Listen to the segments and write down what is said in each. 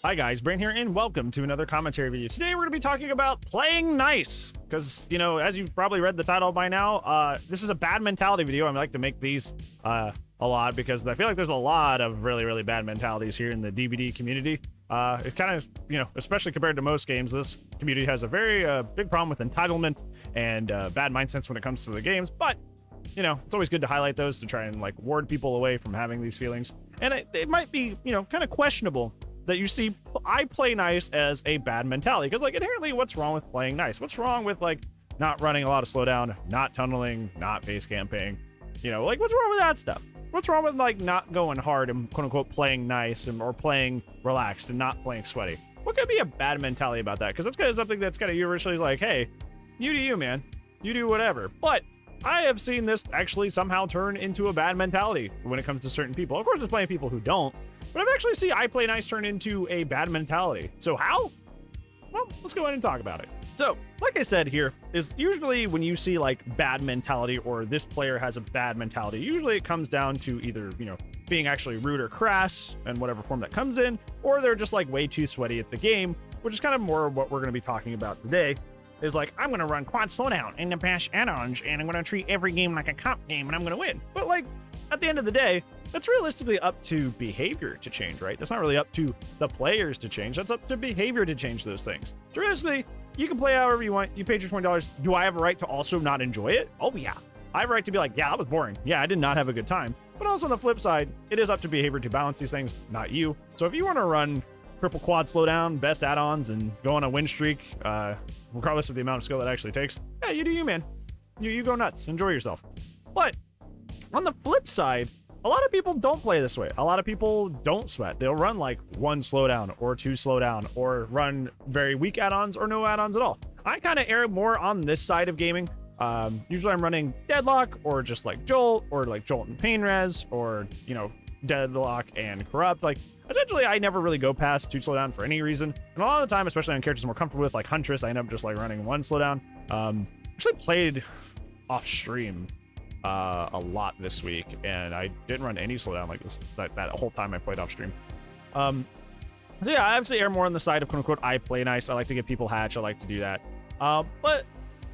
Hi guys, Brent here, and welcome to another commentary video. Today we're going to be talking about playing nice, because, you know, as you've probably read the title by now, this is a bad mentality video. I like to make these a lot because I feel like there's a lot of really bad mentalities here in the DBD community. It kind of, you know, especially compared to most games, this community has a very big problem with entitlement and bad mindsets when it comes to the games, but you know, it's always good to highlight those to try and like ward people away from having these feelings. And it might be, you know, kind of questionable that you see I play nice as a bad mentality, because like inherently, what's wrong with playing nice? What's wrong with like not running a lot of slowdown, not tunneling, not face camping? You know, like what's wrong with that stuff? What's wrong with like not going hard and quote unquote playing nice and or playing relaxed and not playing sweaty? What could be a bad mentality about that? Because that's kind of something that's kind of universally like, hey, you do you, man. You do whatever. But I have seen this actually somehow turn into a bad mentality when it comes to certain people. Of course, there's plenty of people who don't, but I've actually seen I play nice turn into a bad mentality. So how? Well, let's go ahead and talk about it. So, like I said here, is usually when you see like bad mentality or this player has a bad mentality, usually it comes down to either, you know, being actually rude or crass in whatever form that comes in, or they're just like way too sweaty at the game, which is kind of more what we're going to be talking about today. Is like, I'm going to run quad slowdown and the bash add-ons, and I'm going to treat every game like a cop game, and I'm going to win. But like, at the end of the day, that's realistically up to behavior to change, right? That's not really up to the players to change. That's up to behavior to change those things. So realistically, you can play however you want. You paid your $20. Do I have a right to also not enjoy it? Oh yeah. I have a right to be like, yeah, that was boring. Yeah, I did not have a good time. But also on the flip side, it is up to behavior to balance these things, not you. So if you want to run triple quad slowdown, best add-ons, and go on a win streak, regardless of the amount of skill that actually takes, yeah, you do you, man. You go nuts. Enjoy yourself. But on the flip side, a lot of people don't play this way. A lot of people don't sweat. They'll run like one slowdown or two slowdown, or run very weak add-ons or no add-ons at all. I kind of err more on this side of gaming. Usually I'm running deadlock or just like jolt or like jolt and pain res, or, you know, deadlock and corrupt. Like essentially I never really go past two slowdown for any reason, and a lot of the time, especially on characters I'm more comfortable with like Huntress, I end up just like running one slowdown. Actually played off stream a lot this week, and I didn't run any slowdown like this that whole time I played off stream. So yeah, I obviously err more on the side of quote unquote I play nice. I like to get people hatch. I like to do that. But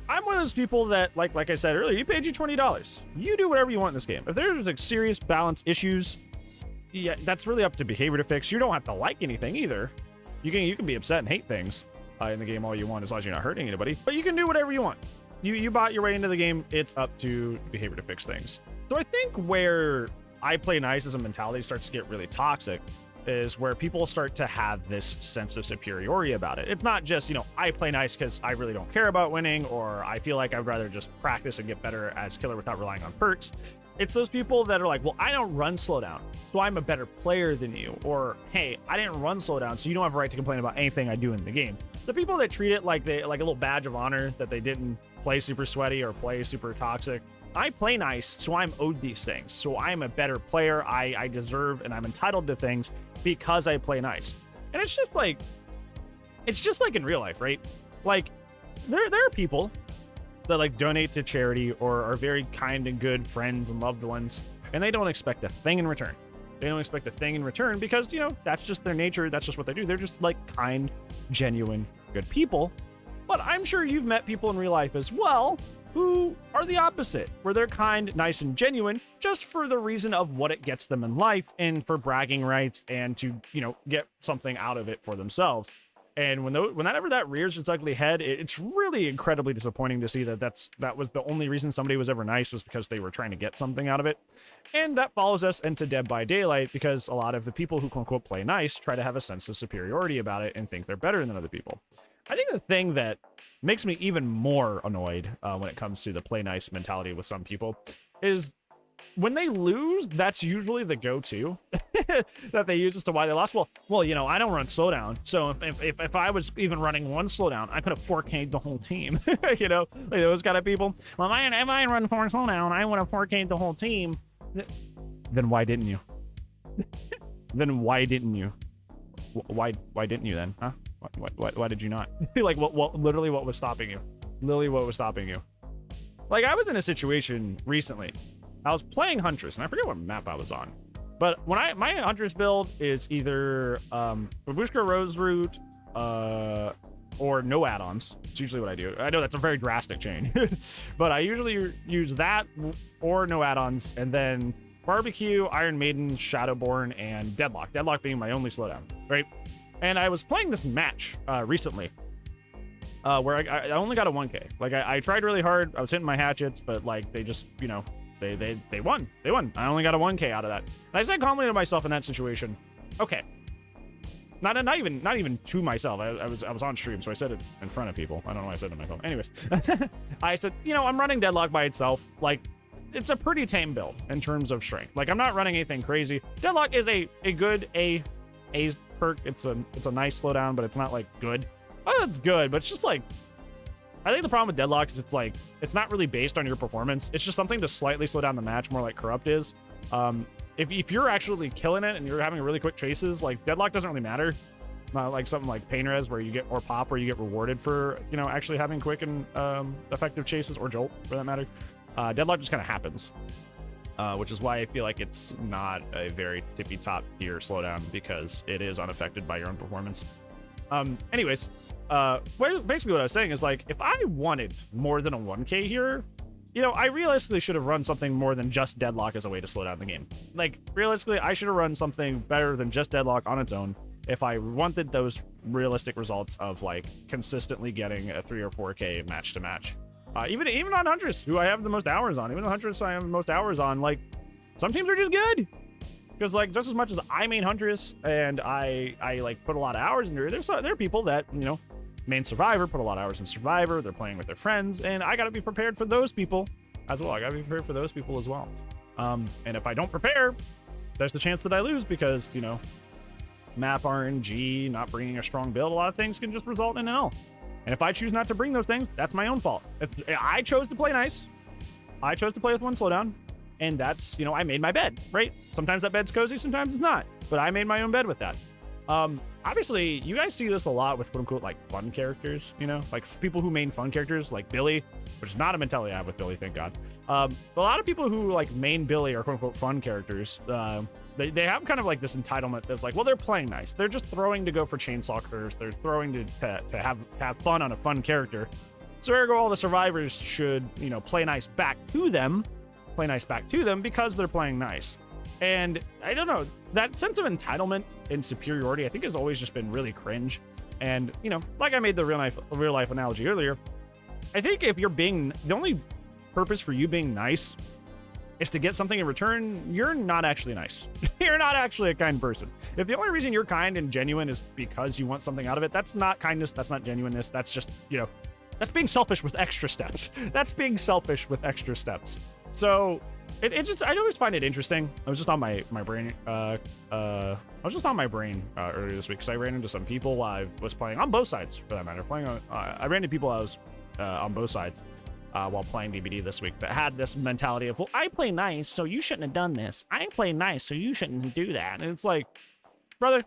I'm one of those people that like I said earlier, you paid you $20. You do whatever you want in this game. If there's like serious balance issues, yeah, that's really up to behavior to fix. You don't have to like anything either. You can be upset and hate things in the game all you want, as long as you're not hurting anybody. But you can do whatever you want. You bought your way into the game. It's up to behavior to fix things. So I think where I play nice as a mentality starts to get really toxic is where people start to have this sense of superiority about it. It's not just, you know, I play nice because I really don't care about winning, or I feel like I'd rather just practice and get better as killer without relying on perks. It's those people that are like, well, I don't run slowdown, so I'm a better player than you. Or, hey, I didn't run slowdown, so you don't have a right to complain about anything I do in the game. The people that treat it like a little badge of honor that they didn't play super sweaty or play super toxic. I play nice, so I'm owed these things. So I'm a better player. I deserve and I'm entitled to things because I play nice. And it's just like in real life, right? Like there are people that like donate to charity or are very kind and good friends and loved ones, and they don't expect a thing in return. They don't expect a thing in return because, you know, that's just their nature. That's just what they do. They're just like kind, genuine, good people. But I'm sure you've met people in real life as well who are the opposite, where they're kind, nice, and genuine just for the reason of what it gets them in life and for bragging rights and to, you know, get something out of it for themselves. And whenever that rears its ugly head, it's really incredibly disappointing to see that was the only reason somebody was ever nice, was because they were trying to get something out of it. And that follows us into Dead by Daylight, because a lot of the people who quote unquote play nice try to have a sense of superiority about it and think they're better than other people. I think the thing that makes me even more annoyed when it comes to the play nice mentality with some people is when they lose, that's usually the go-to that they use as to why they lost. Well, you know, I don't run slowdown, so if I was even running one slowdown, I could have 4K'd the whole team. You know, like those kind of people. Well, if I run 4 slowdown, I would have 4K'd the whole team. Then why didn't you? Then why didn't you? Why didn't you then? Huh? Why did you not? Like, literally what was stopping you? Literally what was stopping you? Like, I was in a situation recently. I was playing Huntress, and I forget what map I was on. But when my Huntress build is either Babushka Rose Root, or no add-ons. It's usually what I do. I know that's a very drastic change, but I usually use that or no add-ons, and then Barbecue, Iron Maiden, Shadowborn, and Deadlock. Deadlock being my only slowdown, right? And I was playing this match recently where I only got a 1K. Like I tried really hard. I was hitting my hatchets, but like they just, you know, they won. They won. I only got a 1K out of that. And I said calmly to myself in that situation, okay. Not even to myself. I was on stream, so I said it in front of people. I don't know why I said it to myself. Anyways, I said, you know, I'm running Deadlock by itself. Like, it's a pretty tame build in terms of strength. Like, I'm not running anything crazy. Deadlock is a good A perk. It's a nice slowdown, but it's not like good. Oh, it's good, but it's just like, I think the problem with Deadlock is it's not really based on your performance. It's just something to slightly slow down the match, more like Corrupt is. If you're actually killing it and you're having really quick chases, like Deadlock doesn't really matter. Not like something like Pain Res where you get, or Pop where you get rewarded for, you know, actually having quick and effective chases, or Jolt for that matter. Deadlock just kind of happens, which is why I feel like it's not a very tippy top tier slowdown, because it is unaffected by your own performance. Anyways, basically what I was saying is, like, if I wanted more than a 1K here, you know, I realistically should have run something more than just Deadlock as a way to slow down the game. Like, realistically, I should have run something better than just Deadlock on its own if I wanted those realistic results of, like, consistently getting a 3 or 4K match to match. Even on Huntress, who I have the most hours on, even though Huntress I have the most hours on, like, some teams are just good. Because, like, just as much as I main Huntress and I like put a lot of hours into it, there are people that, you know, main Survivor, put a lot of hours in Survivor, they're playing with their friends, and I gotta be prepared for those people as well. I gotta be prepared for those people as well. And if I don't prepare, there's the chance that I lose, because, you know, map RNG, not bringing a strong build, a lot of things can just result in an L. And if I choose not to bring those things, that's my own fault. If I chose to play nice, I chose to play with one slowdown, and that's, you know, I made my bed, right? Sometimes that bed's cozy, sometimes it's not, but I made my own bed with that. Obviously, you guys see this a lot with quote-unquote, like, fun characters, you know? Like, people who main fun characters, like Billy, which is not a mentality I have with Billy, thank God. A lot of people who, like, main Billy are quote-unquote fun characters, they have kind of, like, this entitlement that's like, well, they're playing nice. They're just throwing to go for chainsaw curves. They're throwing to have fun on a fun character. So ergo, all the survivors should, you know, play nice back to them because they're playing nice. And I don't know, that sense of entitlement and superiority, I think, has always just been really cringe. And, you know, like I made the real life analogy earlier, I think if you're being, the only purpose for you being nice is to get something in return, you're not actually nice. You're not actually a kind person. If the only reason you're kind and genuine is because you want something out of it, that's not kindness, that's not genuineness, that's just, you know, that's being selfish with extra steps. That's being selfish with extra steps. So it just, I always find it interesting. I was just on my brain earlier this week, because I ran into some people I was playing on both sides, for that matter. I ran into people I was on both sides while playing DBD this week that had this mentality of, well, I play nice, so you shouldn't have done this. I play nice, so you shouldn't do that. And it's like, brother,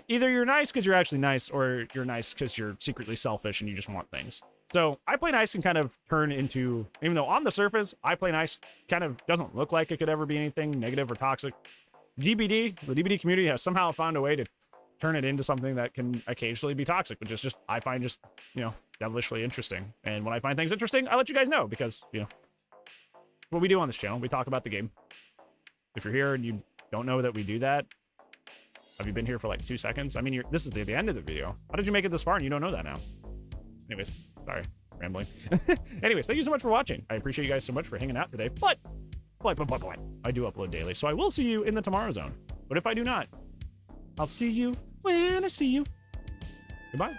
either you're nice because you're actually nice, or you're nice because you're secretly selfish and you just want things. So I play nice can kind of turn into, even though on the surface, I play nice kind of doesn't look like it could ever be anything negative or toxic. The DBD community has somehow found a way to turn it into something that can occasionally be toxic, which is just, I find just, you know, devilishly interesting. And when I find things interesting, I let you guys know, because, you know, what we do on this channel, we talk about the game. If you're here and you don't know that we do that, have you been here for like 2 seconds? I mean, this is the end of the video. How did you make it this far and you don't know that now? Anyways, sorry, rambling. Anyways, thank you so much for watching. I appreciate you guys so much for hanging out today. But I do upload daily, so I will see you in the Tomorrow Zone. But if I do not, I'll see you when I see you. Goodbye.